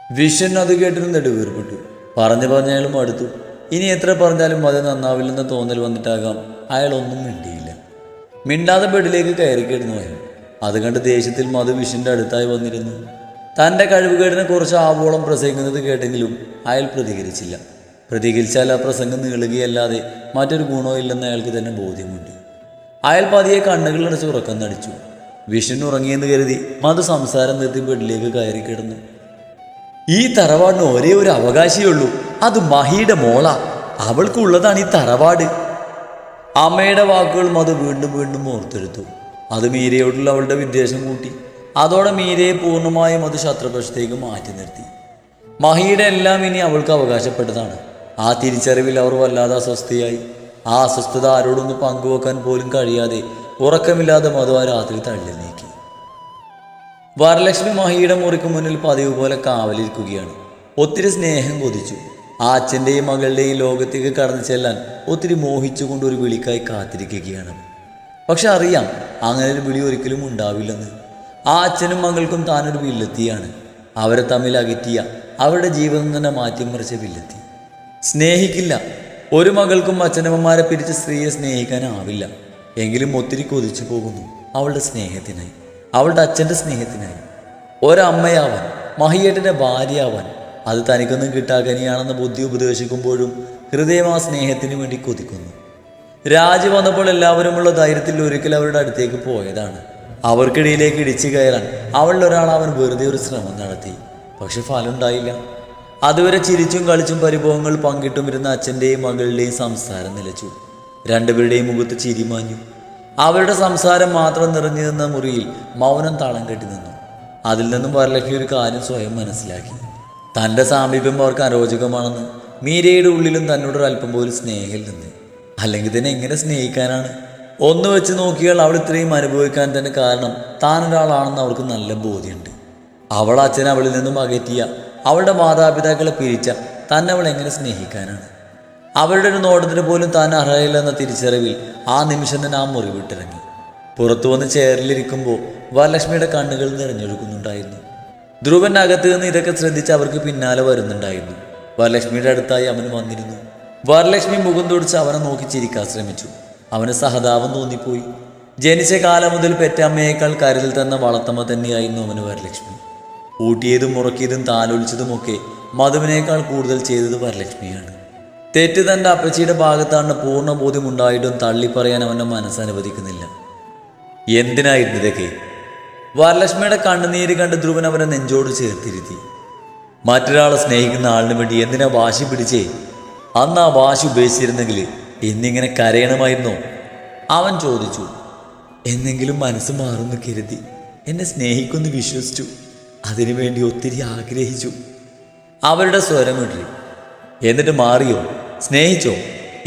Vision അത് കേട്ടിട്ട് നെടുവീർപ്പെട്ടു. പറഞ്ഞാലും അടുത്തു. ഇനി എത്ര പറഞ്ഞാലും അത് നന്നാവില്ലെന്ന തോന്നൽ വന്നിട്ടാകാം അയാൾ ഒന്നും മിണ്ടിയില്ല. മിണ്ടാതെ ബെഡിലേക്ക് കയറി കിടന്നു അയാൾ. അത് കണ്ട് ദേഷ്യത്തിൽ മധു വിഷിൻ്റെ അടുത്തായി വന്നിരുന്നു. തൻ്റെ കഴിവുകേടിനെ കുറിച്ച് ആവോളം പ്രസംഗിക്കുന്നത് കേട്ടെങ്കിലും അയാൾ പ്രതികരിച്ചില്ല. പ്രതികരിച്ചാൽ ആ പ്രസംഗം നീളുകയല്ലാതെ മറ്റൊരു ഗുണവും ഇല്ലെന്ന് അയാൾക്ക് തന്നെ ബോധ്യമുണ്ട്. അയാൾ പതിയെ കണ്ണുകളടച്ച് ഉറക്കം നടിച്ചു. വിഷ്ണു ഉറങ്ങിയെന്ന് കരുതി മധു സംസാരം നിർത്തി ബെഡിലേക്ക് കയറി കിടന്നു. ഈ തറവാടിന് ഒരേ ഒരു അവകാശിയുള്ളൂ, അത് മഹിയുടെ മോള. അവൾക്കുള്ളതാണ് ഈ തറവാട്. അമ്മയുടെ വാക്കുകൾ മധു വീണ്ടും വീണ്ടും ഓർത്തെടുത്തു. അത് മീരയോടുള്ള അവളുടെ വിദ്വേഷം കൂട്ടി. അതോടെ മീരയെ പൂർണ്ണമായും അത് ശത്രുപക്ഷത്തേക്ക് മാറ്റി നിർത്തി. മഹിയുടെ എല്ലാം ഇനി അവൾക്ക് അവകാശപ്പെട്ടതാണ്. ആ തിരിച്ചറിവിൽ അവർ വല്ലാതെ അസ്വസ്ഥയായി. ആ അസ്വസ്ഥത ആരോടൊന്ന് പങ്കുവെക്കാൻ പോലും കഴിയാതെ ഉറക്കമില്ലാതെ മധു ആ രാത്രി തള്ളി നീക്കി. വരലക്ഷ്മി മഹിയുടെ മുറിക്ക് മുന്നിൽ പതിവ് പോലെ കാവലിരിക്കുകയാണ്. ഒത്തിരി സ്നേഹം കൊതിച്ചു. ആ അച്ഛൻ്റെയും മകളുടെയും ലോകത്തേക്ക് കടന്നു ചെല്ലാൻ ഒത്തിരി മോഹിച്ചുകൊണ്ട് ഒരു വിളിക്കായി കാത്തിരിക്കുകയാണ്. പക്ഷെ അറിയാം, അങ്ങനെ ഒരു വിളി ഒരിക്കലും ഉണ്ടാവില്ലെന്ന്. ആ അച്ഛനും മകൾക്കും താനൊരു വില്ലത്തിയാണ്. അവരെ തമ്മിൽ അകറ്റിയ, അവരുടെ ജീവിതം തന്നെ മാറ്റിമറിച്ച വില്ലത്തി. സ്നേഹിക്കില്ല. ഒരു മകൾക്കും അച്ഛനമ്മമാരെ പിരിച്ച് സ്ത്രീയെ സ്നേഹിക്കാനാവില്ല. എങ്കിലും ഒത്തിരി കൊതിച്ചു പോകുന്നു അവളുടെ സ്നേഹത്തിനായി, അവളുടെ അച്ഛൻ്റെ സ്നേഹത്തിനായി. ഒരമ്മയാവാൻ, മഹിയേട്ടൻ്റെ ഭാര്യയാവാൻ. അത് തനിക്കൊന്നും കിട്ടാകനിയാണെന്ന ബുദ്ധി ഉപദേശിക്കുമ്പോഴും ഹൃദയം ആ സ്നേഹത്തിന് വേണ്ടി കൊതിക്കുന്നു. രാജി വന്നപ്പോൾ എല്ലാവരുമുള്ള ധൈര്യത്തിൽ ഒരിക്കൽ അവരുടെ അടുത്തേക്ക് പോയതാണ്. അവർക്കിടയിലേക്ക് ഇടിച്ചു കയറാൻ അവളിലൊരാൾ അവൻ വെറുതെ ഒരു ശ്രമം നടത്തി. പക്ഷെ ഫലമുണ്ടായില്ല. അതുവരെ ചിരിച്ചും കളിച്ചും പരിഭവങ്ങൾ പങ്കിട്ടും ഇരുന്ന അച്ഛൻ്റെയും മകളുടെയും സംസാരം നിലച്ചു. രണ്ടുപേരുടെയും മുഖത്ത് ചിരി മാഞ്ഞു. അവരുടെ സംസാരം മാത്രം നിറഞ്ഞു നിന്ന മുറിയിൽ മൗനം താളം കെട്ടി നിന്നു. അതിൽ നിന്നും വരലക്ഷ്മി ഒരു കാര്യം സ്വയം മനസ്സിലാക്കി. തൻ്റെ സാമീപ്യം അവർക്ക് അരോചകമാണെന്ന്. മീരയുടെ ഉള്ളിലും തന്നോടൊരു അല്പം പോലും സ്നേഹം നിന്ന്. അല്ലെങ്കിൽ തന്നെ എങ്ങനെ സ്നേഹിക്കാനാണ്? ഒന്ന് വെച്ച് നോക്കിയാൽ അവൾ ഇത്രയും അനുഭവിക്കാൻ തന്നെ കാരണം താനൊരാളാണെന്ന് അവൾക്ക് നല്ല ബോധ്യമുണ്ട്. അവൾ അച്ഛൻ അവളിൽ നിന്നും അകറ്റിയ, അവളുടെ മാതാപിതാക്കളെ പിരിച്ച തന്നെ അവൾ എങ്ങനെ സ്നേഹിക്കാനാണ്? അവരുടെ ഒരു നോട്ടത്തിന് പോലും താൻ അർഹയില്ലെന്ന തിരിച്ചറിവിൽ ആ നിമിഷം തന്നെ ആ മുറി വിട്ടിറങ്ങി. പുറത്തു വന്ന് ചെയറിലിരിക്കുമ്പോൾ വരലക്ഷ്മിയുടെ കണ്ണുകൾ നിറഞ്ഞൊഴുകുന്നുണ്ടായിരുന്നു. ധ്രുവൻ അകത്ത് നിന്ന് ഇതൊക്കെ ശ്രദ്ധിച്ച് അവർക്ക് പിന്നാലെ വരുന്നുണ്ടായിരുന്നു. വരലക്ഷ്മിയുടെ അടുത്തായി അവൻ വന്നിരുന്നു. വരലക്ഷ്മി മുഖം തുടിച്ച് അവനെ നോക്കി ചിരിക്കാൻ ശ്രമിച്ചു. അവന് സഹതാപം തോന്നിപ്പോയി. ജനിച്ച കാലം മുതൽ പെറ്റമ്മയേക്കാൾ കരുതൽ തന്ന വളർത്തമ്മ തന്നെയായിരുന്നു അവന് വരലക്ഷ്മി. ഊട്ടിയതും ഉറക്കിയതും താലോലിച്ചതുമൊക്കെ മധുവിനേക്കാൾ കൂടുതൽ ചെയ്തത് വരലക്ഷ്മിയാണ്. തെറ്റ് തൻ്റെ അപ്പച്ചിയുടെ ഭാഗത്താണെന്ന് പൂർണ്ണ ബോധ്യമുണ്ടായിട്ടും തള്ളിപ്പറയാൻ അവൻ്റെ മനസ്സനുവദിക്കുന്നില്ല. എന്തിനായിരുന്നു ഇതൊക്കെ? വരലക്ഷ്മിയുടെ കണ്ണുനീര് കണ്ട് ധ്രുവൻ അവനെ നെഞ്ചോട് ചേർത്തിരുത്തി. മറ്റൊരാളെ സ്നേഹിക്കുന്ന ആളിന് വേണ്ടി എന്തിനാ വാശി പിടിച്ചേ? അന്ന് ആ വാശി ഉപേക്ഷിച്ചിരുന്നെങ്കിൽ എന്നിങ്ങനെ കരയണമായിരുന്നോ? അവൻ ചോദിച്ചു. എന്നെങ്കിലും മനസ്സ് മാറുന്നു കരുതി. എന്നെ സ്നേഹിക്കുമെന്ന് വിശ്വസിച്ചു. അതിനുവേണ്ടി ഒത്തിരി ആഗ്രഹിച്ചു. അവരുടെ സ്വരമിട്ടി. എന്നിട്ട് മാറിയോ? സ്നേഹിച്ചോ?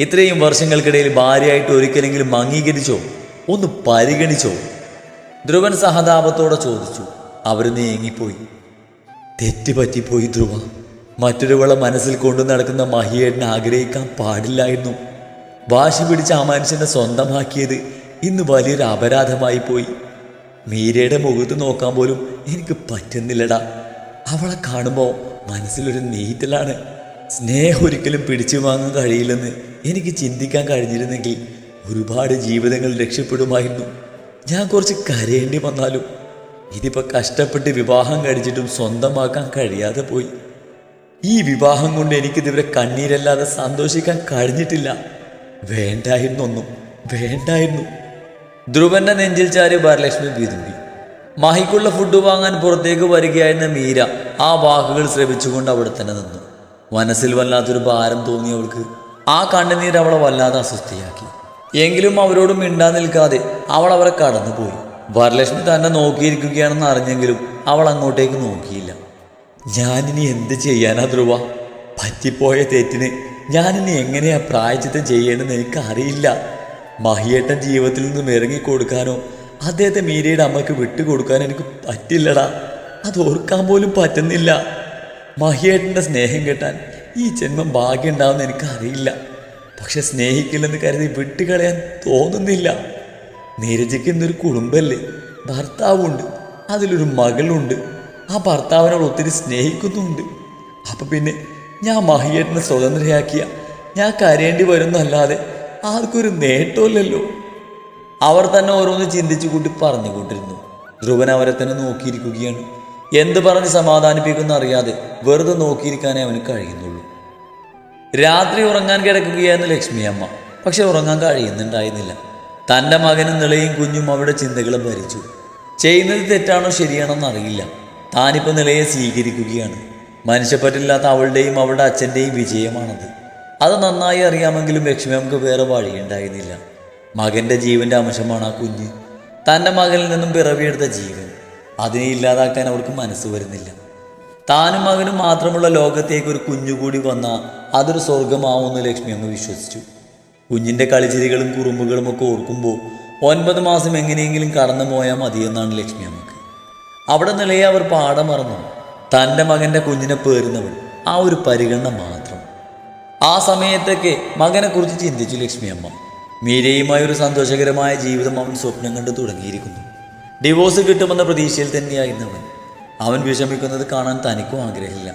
ഇത്രയും വർഷങ്ങൾക്കിടയിൽ ഭാര്യയായിട്ട് ഒരിക്കലെങ്കിലും അംഗീകരിച്ചോ? ഒന്ന് പരിഗണിച്ചോ? ധ്രുവൻ സഹതാപത്തോടെ ചോദിച്ചു. അവർ നീങ്ങിപ്പോയി. തെറ്റുപറ്റിപ്പോയി ധ്രുവ. മറ്റൊരുവളെ മനസ്സിൽ കൊണ്ടു നടക്കുന്ന മഹിയേട്ടനെ ആഗ്രഹിക്കാൻ പാടില്ലായിരുന്നു. വാശി പിടിച്ച ആ മനുഷ്യനെ സ്വന്തമാക്കിയത് ഇന്ന് വലിയൊരു അപരാധമായി പോയി. മീരയുടെ മുഖത്ത് നോക്കാൻ പോലും എനിക്ക് പറ്റുന്നില്ലടാ. അവളെ കാണുമ്പോൾ മനസ്സിലൊരു നീറ്റലാണ്. സ്നേഹം ഒരിക്കലും പിടിച്ചു വാങ്ങാൻ കഴിയില്ലെന്ന് എനിക്ക് ചിന്തിക്കാൻ കഴിഞ്ഞിരുന്നെങ്കിൽ ഒരുപാട് ജീവിതങ്ങൾ രക്ഷപ്പെടുമായിരുന്നു. ഞാൻ കുറച്ച് കരയേണ്ടി വന്നാലും ഇതിപ്പോൾ കഷ്ടപ്പെട്ട് വിവാഹം കഴിച്ചിട്ടും സ്വന്തമാക്കാൻ കഴിയാതെ പോയി. ഈ വിവാഹം കൊണ്ട് എനിക്കിതുവരെ കണ്ണീരല്ലാതെ സന്തോഷിക്കാൻ കഴിഞ്ഞിട്ടില്ല. വേണ്ടായിരുന്നൊന്നും വേണ്ടായിരുന്നു. ധ്രുവന്റെ നെഞ്ചിൽ ചാരി വരലക്ഷ്മി വിതുമ്പി. മഹിക്കുള്ള ഫുഡ് വാങ്ങാൻ പുറത്തേക്ക് വരികയായിരുന്ന മീര ആ വാക്കുകൾ ശ്രവിച്ചുകൊണ്ട് അവിടെ തന്നെ നിന്നു. മനസ്സിൽ വല്ലാത്തൊരു ഭാരം തോന്നിയവൾക്ക് ആ കണ്ണുനീർ അവളെ വല്ലാതെ അസ്വസ്ഥയാക്കി. എങ്കിലും അവരോട് മിണ്ടാൻ നിൽക്കാതെ അവൾ അവരെ കടന്നുപോയി. വരലക്ഷ്മി തന്നെ നോക്കിയിരിക്കുകയാണെന്ന് അറിഞ്ഞെങ്കിലും അവൾ അങ്ങോട്ടേക്ക് നോക്കിയില്ല. ഞാനിനി എന്ത് ചെയ്യാനാ ധ്രുവ? പറ്റിപ്പോയ തെറ്റിന് ഞാനിനി എങ്ങനെയാ പ്രായച്ചിത്തം ചെയ്യേണ്ടെന്ന് എനിക്ക് അറിയില്ല. മഹിയേട്ടൻ ജീവിതത്തിൽ നിന്നും ഇറങ്ങിക്കൊടുക്കാനോ അദ്ദേഹത്തെ മീരയുടെ അമ്മയ്ക്ക് വിട്ടുകൊടുക്കാനോ എനിക്ക് പറ്റില്ലടാ. അത് ഓർക്കാൻ പോലും പറ്റുന്നില്ല. മഹിയേട്ടൻ്റെ സ്നേഹം കിട്ടാൻ ഈ ജന്മം ഭാഗ്യം ഉണ്ടാവുമെന്ന് എനിക്കറിയില്ല. പക്ഷെ സ്നേഹിക്കില്ലെന്ന് കരുതി വിട്ടുകളയാൻ തോന്നുന്നില്ല. നീരജയ്ക്ക് ഇന്നൊരു കുടുംബമല്ലേ, ഭർത്താവുണ്ട്, അതിലൊരു മകളുണ്ട്. ആ ഭർത്താവിനോട് ഒത്തിരി സ്നേഹിക്കുന്നുമുണ്ട്. അപ്പം പിന്നെ ഞാൻ മഹിയേട്ടനെ സ്വതന്ത്രയാക്കിയ ഞാൻ കരയേണ്ടി വരുന്നല്ലാതെ ആർക്കൊരു നേട്ടമില്ലല്ലോ. അവർ തന്നെ ഓരോന്ന് ചിന്തിച്ചു കൂട്ടി പറഞ്ഞുകൊണ്ടിരുന്നു. ധ്രുവൻ അവരെ തന്നെ നോക്കിയിരിക്കുകയാണ്. എന്ത് പറഞ്ഞ് സമാധാനിപ്പിക്കുന്ന അറിയാതെ വെറുതെ നോക്കിയിരിക്കാനേ അവന് കഴിയുന്നുള്ളൂ. രാത്രി ഉറങ്ങാൻ കിടക്കുകയായിരുന്നു ലക്ഷ്മി അമ്മ. പക്ഷെ ഉറങ്ങാൻ കഴിയുന്നുണ്ടായിരുന്നില്ല. തൻ്റെ മകനും നിളയും കുഞ്ഞും അവരുടെ ചിന്തകളെ ഭരിച്ചു. ചെയ്യുന്നത് തെറ്റാണോ ശരിയാണോ എന്നറിയില്ല. താനിപ്പോൾ നിളയെ സ്വീകരിക്കുകയാണ്. മനുഷ്യപ്പറ്റില്ലാത്ത അവളുടെയും അവളുടെ അച്ഛൻ്റെയും വിജയമാണത്. അത് നന്നായി അറിയാമെങ്കിലും ലക്ഷ്മി അമ്മക്ക് വേറെ വഴിയുണ്ടായിരുന്നില്ല. മകൻ്റെ ജീവൻ്റെ അംശമാണ് ആ കുഞ്ഞ്. തൻ്റെ മകനിൽ നിന്നും പിറവിയെടുത്ത ജീവൻ. അതിനെ ഇല്ലാതാക്കാൻ അവർക്ക് മനസ്സ് വരുന്നില്ല. താനും മകനും മാത്രമുള്ള ലോകത്തേക്ക് ഒരു കുഞ്ഞുകൂടി വന്നാൽ അതൊരു സ്വർഗമാവുമെന്ന് ലക്ഷ്മി അമ്മ വിശ്വസിച്ചു. കുഞ്ഞിൻ്റെ കളിച്ചിരികളും കുറുമ്പുകളും ഒക്കെ ഓർക്കുമ്പോൾ 9 മാസം എങ്ങനെയെങ്കിലും കടന്നു പോയാൽ മതിയെന്നാണ് ലക്ഷ്മി അമ്മക്ക്. അവിടെ നിലയെ അവർ പാഠം മറന്നു. തൻ്റെ മകൻ്റെ കുഞ്ഞിനെ പേറുന്നവൾ ആ ഒരു പരിഗണന മാത്രം. ആ സമയത്തൊക്കെ മകനെക്കുറിച്ച് ചിന്തിച്ചു ലക്ഷ്മി അമ്മ. മീരയുമായി ഒരു സന്തോഷകരമായ ജീവിതം അവൻ സ്വപ്നം കണ്ടു തുടങ്ങിയിരിക്കുന്നു. ഡിവോഴ്സ് കിട്ടുമെന്ന പ്രതീക്ഷയിൽ തന്നെയായിരുന്നവൻ. അവൻ വിഷമിക്കുന്നത് കാണാൻ തനിക്കും ആഗ്രഹമില്ല.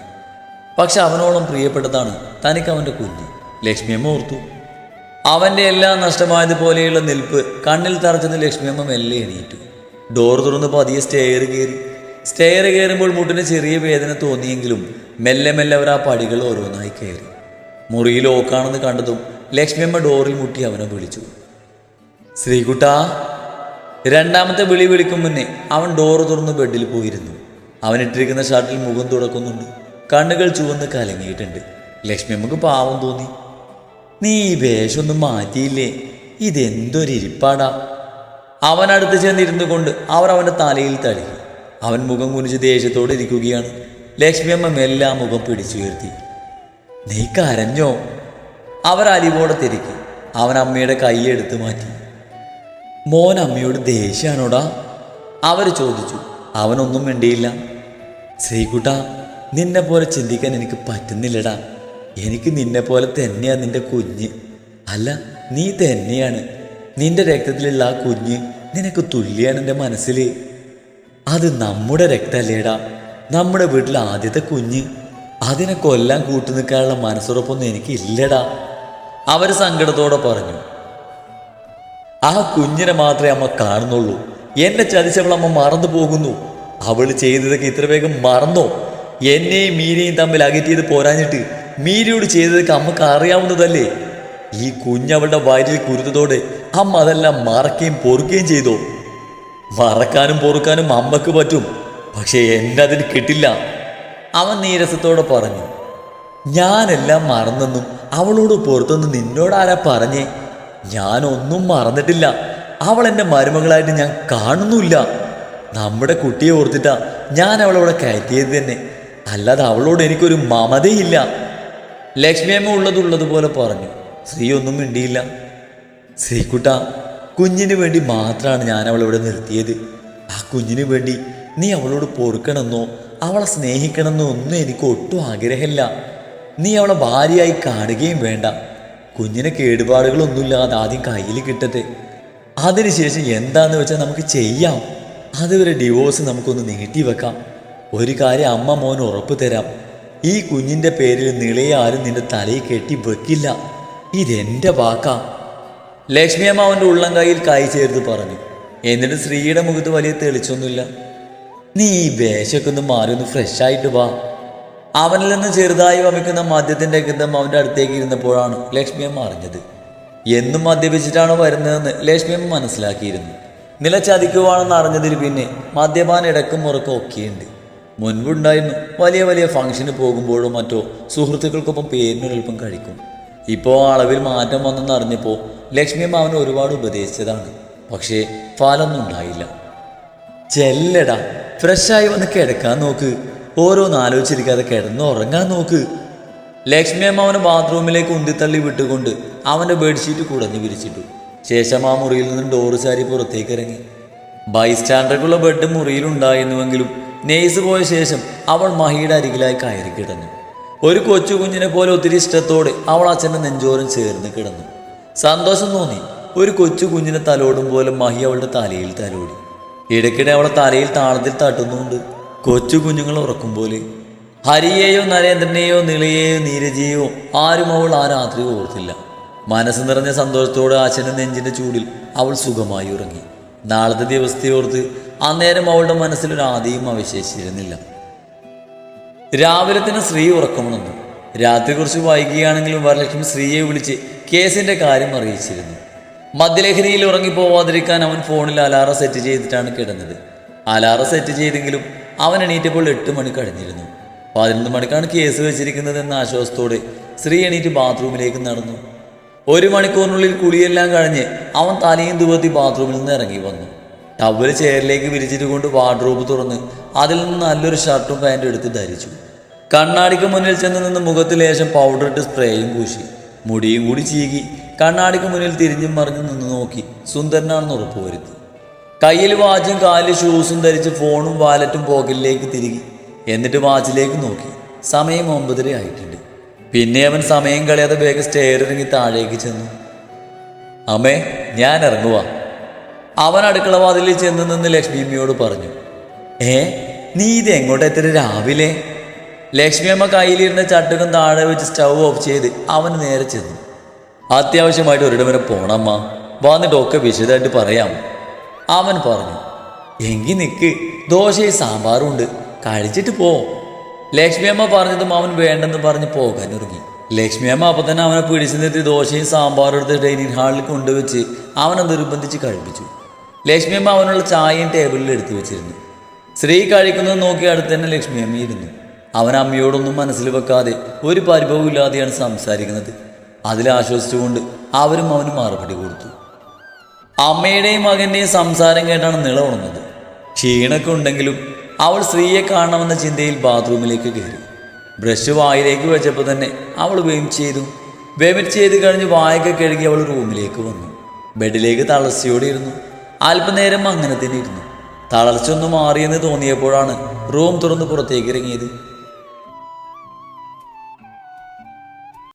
പക്ഷെ അവനോളം പ്രിയപ്പെട്ടതാണ് തനിക്ക് അവൻ്റെ കുഞ്ഞ്. ലക്ഷ്മിയമ്മ ഓർത്തു. അവൻ്റെ എല്ലാം നഷ്ടമായതുപോലെയുള്ള നിൽപ്പ് കണ്ണിൽ തറച്ചത് ലക്ഷ്മിയമ്മ മെല്ലെ എണീറ്റു. ഡോർ തുറന്ന് പതിയെ സ്റ്റെയർ കയറുമ്പോൾ മുട്ടിന് ചെറിയ വേദന തോന്നിയെങ്കിലും മെല്ലെ മെല്ലെ അവർ ആ പടികൾ ഓരോന്നായി കയറി. മുറിയിൽ ഓക്കാണെന്ന് കണ്ടതും ലക്ഷ്മിയമ്മ ഡോറിൽ മുട്ടി അവനെ വിളിച്ചു. ശ്രീകുട്ടാ. രണ്ടാമത്തെ വിളി വിളിക്കും മുന്നേ അവൻ ഡോറ് തുറന്ന് ബെഡിൽ പോയിരുന്നു. അവനിട്ടിരിക്കുന്ന ഷർട്ടിൽ മുഖം തുടക്കുന്നുണ്ട്. കണ്ണുകൾ ചുവന്ന് കലങ്ങിയിട്ടുണ്ട്. ലക്ഷ്മിയമ്മക്ക് പാവം തോന്നി. നീ ഈ വേഷമൊന്നും മാറ്റിയില്ലേ? ഇതെന്തൊരിപ്പാടാ. അവനടുത്ത് ചെന്നിരുന്നു കൊണ്ട് അവർ അവൻ്റെ തലയിൽ തടകി. അവൻ മുഖം കുനിച്ച് ദേഷ്യത്തോടെ ഇരിക്കുകയാണ്. ലക്ഷ്മിയമ്മ മെല്ലെ ആ മുഖം പിടിച്ചുയർത്തി. നീ കരഞ്ഞോ? അവർ അലിവോടെ തിരക്കി. അവൻ അമ്മയുടെ കൈ എടുത്തു മാറ്റി. മോൻ അമ്മയോട് ദേഷ്യമാണോടാ? അവർ ചോദിച്ചു. അവനൊന്നും മിണ്ടിയില്ല. ശ്രീകുട്ടാ, നിന്നെ പോലെ ചിന്തിക്കാൻ എനിക്ക് പറ്റുന്നില്ലടാ. എനിക്ക് നിന്നെ പോലെ തന്നെയാ നിന്റെ കുഞ്ഞ്. അല്ല, നീ തന്നെയാണ്. നിന്റെ രക്തത്തിലുള്ള ആ കുഞ്ഞ് നിനക്ക് തുല്യാണ് എൻ്റെ മനസ്സിൽ. അത് നമ്മുടെ രക്തമല്ലേടാ, നമ്മുടെ വീട്ടിൽ ആദ്യത്തെ കുഞ്ഞ്. അതിനെ കൊല്ലാൻ കൂട്ടു നിൽക്കാനുള്ള മനസ്സുറപ്പൊന്നും എനിക്കില്ലടാ. അവർ സങ്കടത്തോടെ പറഞ്ഞു. ആ കുഞ്ഞിനെ മാത്രമേ അമ്മ കാണുന്നുള്ളൂ. എന്നെ ചതിച്ചവൾ അമ്മ മറന്നു പോകുന്നു. അവൾ ചെയ്തതൊക്കെ ഇത്ര വേഗം മറന്നോ? എന്നെയും മീരയും തമ്മിൽ അകറ്റിയത് പോരാഞ്ഞിട്ട് മീരയോട് ചെയ്തതൊക്കെ അമ്മക്ക് അറിയാവുന്നതല്ലേ? ഈ കുഞ്ഞവളുടെ വയറ്റിൽ കുരുത്തതോടെ അമ്മ അതെല്ലാം മറക്കുകയും പൊറുക്കുകയും ചെയ്തോ? മറക്കാനും പൊറുക്കാനും അമ്മക്ക് പറ്റും, പക്ഷേ എൻ്റെ അതിന് കിട്ടില്ല. അവൻ നീരസത്തോടെ പറഞ്ഞു. ഞാനെല്ലാം മറന്നെന്നും അവളോട് പുറത്തൊന്നും നിന്നോടാരാ പറഞ്ഞേ? ഞാനൊന്നും മറന്നിട്ടില്ല. അവൾ എൻ്റെ മരുമകളായിട്ട് ഞാൻ കാണുന്നുമില്ല. നമ്മുടെ കുട്ടിയെ ഓർത്തിട്ടാ ഞാൻ അവളവിടെ കയറ്റിയത് തന്നെ, അല്ലാതെ അവളോട് എനിക്കൊരു മമതയില്ല. ലക്ഷ്മിയമ്മ ഉള്ളതുപോലെ പറഞ്ഞു. ശ്രീ ഒന്നും മിണ്ടിയില്ല. ശ്രീകുട്ട, കുഞ്ഞിന് വേണ്ടി മാത്രമാണ് ഞാൻ അവളിവിടെ നിർത്തിയത്. ആ കുഞ്ഞിന് വേണ്ടി നീ അവളോട് പൊറുക്കണമെന്നോ അവളെ സ്നേഹിക്കണമെന്നോ ഒന്നും എനിക്ക് ഒട്ടും ആഗ്രഹമില്ല. നീ അവളെ ഭാര്യയായി കാണുകയും വേണ്ട. കുഞ്ഞിനെ കേടുപാടുകളൊന്നുമില്ലാതെ ആദ്യം കയ്യിൽ കിട്ടട്ടെ. അതിനുശേഷം എന്താന്ന് വെച്ചാൽ നമുക്ക് ചെയ്യാം. അതുവരെ ഡിവോഴ്സ് നമുക്കൊന്ന് നീട്ടിവെക്കാം. ഒരു കാര്യം അമ്മ മോൻ ഉറപ്പ് തരാം, ഈ കുഞ്ഞിൻ്റെ പേരിൽ നിളയെ ആരും നിന്റെ തലയിൽ കെട്ടി വെക്കില്ല. ഇതെൻ്റെ വാക്കാ. ലക്ഷ്മിയമ്മ അവൻ്റെ ഉള്ളം കൈയിൽ കൈ ചേർത്ത് പറഞ്ഞു. എന്നിട്ട് ശ്രീയുടെ മുഖത്ത് വലിയ തെളിച്ചൊന്നുമില്ല. നീ ഈ വേഷമൊക്കെ ഒന്ന് മാറി ഒന്ന് ഫ്രഷായിട്ട് വാ. അവനിൽ നിന്ന് ചെറുതായി വമിക്കുന്ന മദ്യത്തിൻ്റെ ഗന്ധം അവൻ്റെ അടുത്തേക്ക് ഇരുന്നപ്പോഴാണ് ലക്ഷ്മിയമ്മ അറിഞ്ഞത്. എന്നും മദ്യപിച്ചിട്ടാണോ വരുന്നതെന്ന് ലക്ഷ്മിയമ്മ മനസ്സിലാക്കിയിരുന്നു. നില ചതിക്കുവാണെന്ന് അറിഞ്ഞതിൽ പിന്നെ മദ്യപാനം ഇടക്കും മുറക്കും ഒക്കെയുണ്ട്. മുൻപുണ്ടായിരുന്നു, വലിയ വലിയ ഫംഗ്ഷന് പോകുമ്പോഴോ മറ്റോ സുഹൃത്തുക്കൾക്കൊപ്പം പേരിനൊരൽപ്പം കഴിക്കും. ഇപ്പോൾ അളവിൽ മാറ്റം വന്നെന്ന് അറിഞ്ഞപ്പോൾ ലക്ഷ്മിയമ്മ അവനെ ഒരുപാട് ഉപദേശിച്ചതാണ്. പക്ഷേ ഫലമൊന്നും ഉണ്ടായില്ല. ചെല്ലടാ, ഫ്രഷായി വന്ന് കിടക്കാൻ നോക്ക്. ഓരോന്ന് ആലോചിച്ചിരിക്കാതെ കിടന്ന് ഉറങ്ങാൻ നോക്ക്. ലക്ഷ്മിയമ്മ അവനെ ബാത്റൂമിലേക്ക് ഉന്തിത്തള്ളി വിട്ടുകൊണ്ട് അവൻ്റെ ബെഡ്ഷീറ്റ് കുടഞ്ഞു വിരിച്ചിട്ടു. ശേഷം ആ മുറിയിൽ നിന്നും ഡോറ് ചാരി പുറത്തേക്ക് ഇറങ്ങി. ബൈസ്റ്റാൻഡർക്കുള്ള ബെഡ് മുറിയിലുണ്ടായിരുന്നുവെങ്കിലും നേഴ്സ് പോയ ശേഷം അവൾ മഹിയുടെ അരികിലായി കയറി കിടന്നു. ഒരു കൊച്ചു കുഞ്ഞിനെ പോലെ ഒത്തിരി ഇഷ്ടത്തോടെ അവൾ അച്ഛൻ്റെ നെഞ്ചോരം ചേർന്ന് കിടന്നു. സന്തോഷം തോന്നി. ഒരു കൊച്ചു കുഞ്ഞിനെ തലോടും പോലെ മഹി അവളുടെ തലയിൽ തലോടി. ഇടയ്ക്കിടെ അവളെ തലയിൽ താളത്തിൽ തട്ടുന്നുണ്ട്. കൊച്ചു കുഞ്ഞുങ്ങൾ ഉറക്കും പോലെ. ഹരിയെയോ നരേന്ദ്രനെയോ നിളയെയോ നീരജയെയോ ആരും അവൾ ആ രാത്രി ഓർത്തില്ല. മനസ്സ് നിറഞ്ഞ സന്തോഷത്തോടെ ആശന്റെ നെഞ്ചിന്റെ ചൂടിൽ അവൾ സുഖമായി ഉറങ്ങി. നാളത്തെ ദിവസത്തെ ഓർത്ത് അന്നേരം അവളുടെ മനസ്സിലൊരു ആദിയും അവശേഷിച്ചിരുന്നില്ല. രാവിലെ തന്നെ ശ്രീ ഉറക്കമുണർന്നു. രാത്രി കുറച്ച് വൈകിയാണെങ്കിലും വരലക്ഷ്മി ശ്രീയെ വിളിച്ച് കേസിന്റെ കാര്യം അറിയിച്ചിരുന്നു. മദ്യലഹരിയിൽ ഉറങ്ങിപ്പോവാതിരിക്കാൻ അവൻ ഫോണിൽ അലാറം സെറ്റ് ചെയ്തിട്ടാണ് കിടന്നത്. അലാറം സെറ്റ് ചെയ്തെങ്കിലും അവൻ എണീറ്റപ്പോൾ 8 മണി കഴിഞ്ഞിരുന്നു. 11 മണിക്കാണ് കേസ് വെച്ചിരിക്കുന്നതെന്ന ആശ്വാസത്തോടെ ശ്രീ എണീറ്റ് ബാത്റൂമിലേക്ക് നടന്നു. 1 മണിക്കൂറിനുള്ളിൽ കുളിയെല്ലാം കഴിഞ്ഞ് അവൻ തലയും തുവത്തി ബാത്റൂമിൽ നിന്ന് ഇറങ്ങി വന്നു. ടവല് ചെയറിലേക്ക് വിരിച്ചിട്ട് കൊണ്ട് വാർഡ്രോബ് തുറന്ന് അതിൽ നിന്ന് നല്ലൊരു ഷർട്ടും പാൻറ്റും എടുത്ത് ധരിച്ചു. കണ്ണാടിക്ക് മുന്നിൽ ചെന്ന് നിന്ന് മുഖത്ത് ലേശം പൗഡർ ഇട്ട് സ്പ്രേയും പൂശി. മുടിയും കൂടി ചീകി കണ്ണാടിക്ക് മുന്നിൽ തിരിഞ്ഞും മറിഞ്ഞു നിന്ന് നോക്കി സുന്ദരനാണെന്ന് ഉറപ്പുവരുത്തി. കയ്യിൽ വാച്ചും കാലിൽ ഷൂസും ധരിച്ച് ഫോണും വാലറ്റും പോക്കറ്റിലേക്ക് തിരികി. എന്നിട്ട് വാച്ചിലേക്ക് നോക്കി. സമയം 9:30 ആയിട്ടുണ്ട്. പിന്നെ അവൻ സമയം കളയാതെ വേഗം സ്റ്റെയർ ഇറങ്ങി താഴേക്ക് ചെന്നു. അമ്മേ, ഞാൻ ഇറങ്ങുവാ. അവൻ അടുക്കള വാതിലിൽ ചെന്ന് നിന്ന് ലക്ഷ്മിയമ്മയോട് പറഞ്ഞു. നീ ഇത് എങ്ങോട്ടെത്തിട്ട് രാവിലെ? ലക്ഷ്മിയമ്മ കയ്യിലിരുന്ന ചട്ടുകം താഴെ വെച്ച് സ്റ്റൗ ഓഫ് ചെയ്ത് അവന് നേരെ ചെന്നു. അത്യാവശ്യമായിട്ട് ഒരിടം വരെ പോണമ്മ, വന്നിട്ടൊക്കെ വിശദമായിട്ട് പറയാം, അവൻ പറഞ്ഞു. എങ്കിൽ നിൽക്ക്, ദോശയും സാമ്പാറും ഉണ്ട്, കഴിച്ചിട്ട് പോ. ലക്ഷ്മിയമ്മ പറഞ്ഞതും അവൻ വേണ്ടെന്ന് പറഞ്ഞ് പോകാൻ ഒരുങ്ങി. ലക്ഷ്മിയമ്മ അപ്പം തന്നെ അവനെ പിടിച്ചു നിർത്തി ദോശയും സാമ്പാറും എടുത്ത് ഡൈനിങ് ഹാളിൽ കൊണ്ടുവച്ച് അവനെ നിർബന്ധിച്ച് കഴിപ്പിച്ചു. ലക്ഷ്മിയമ്മ അവനുള്ള ചായയും ടേബിളിൽ എടുത്തു വെച്ചിരുന്നു. ശ്രീ കഴിക്കുന്നത് നോക്കി അടുത്ത് തന്നെ ലക്ഷ്മിയമ്മ ഇരുന്നു. അവൻ അമ്മയോടൊന്നും മനസ്സിൽ വെക്കാതെ ഒരു പരിഭവം ഇല്ലാതെയാണ് സംസാരിക്കുന്നത്. അതിലാശ്വസിച്ചുകൊണ്ട് അവരും അവന് മറുപടി കൊടുത്തു. അമ്മയുടെയും മകൻ്റെയും സംസാരം കേട്ടാണ് നിള ഉണർന്നത്. ക്ഷീണമൊക്കെ ഉണ്ടെങ്കിലും അവൾ ശ്രീയെ കാണണമെന്ന ചിന്തയിൽ ബാത്റൂമിലേക്ക് കയറി. ബ്രഷ് വായിലേക്ക് വെച്ചപ്പോൾ തന്നെ അവൾ വെമിറ്റ് ചെയ്ത് കഴിഞ്ഞ് വായൊക്കെ കഴുകി അവൾ റൂമിലേക്ക് വന്നു. ബെഡിലേക്ക് തളർച്ചയോടെ ഇരുന്നു. അല്പനേരം അങ്ങനെ തന്നെ ഇരുന്നു. തളർച്ചയൊന്നും മാറിയെന്ന് തോന്നിയപ്പോഴാണ് റൂം തുറന്ന് പുറത്തേക്ക് ഇറങ്ങിയത്.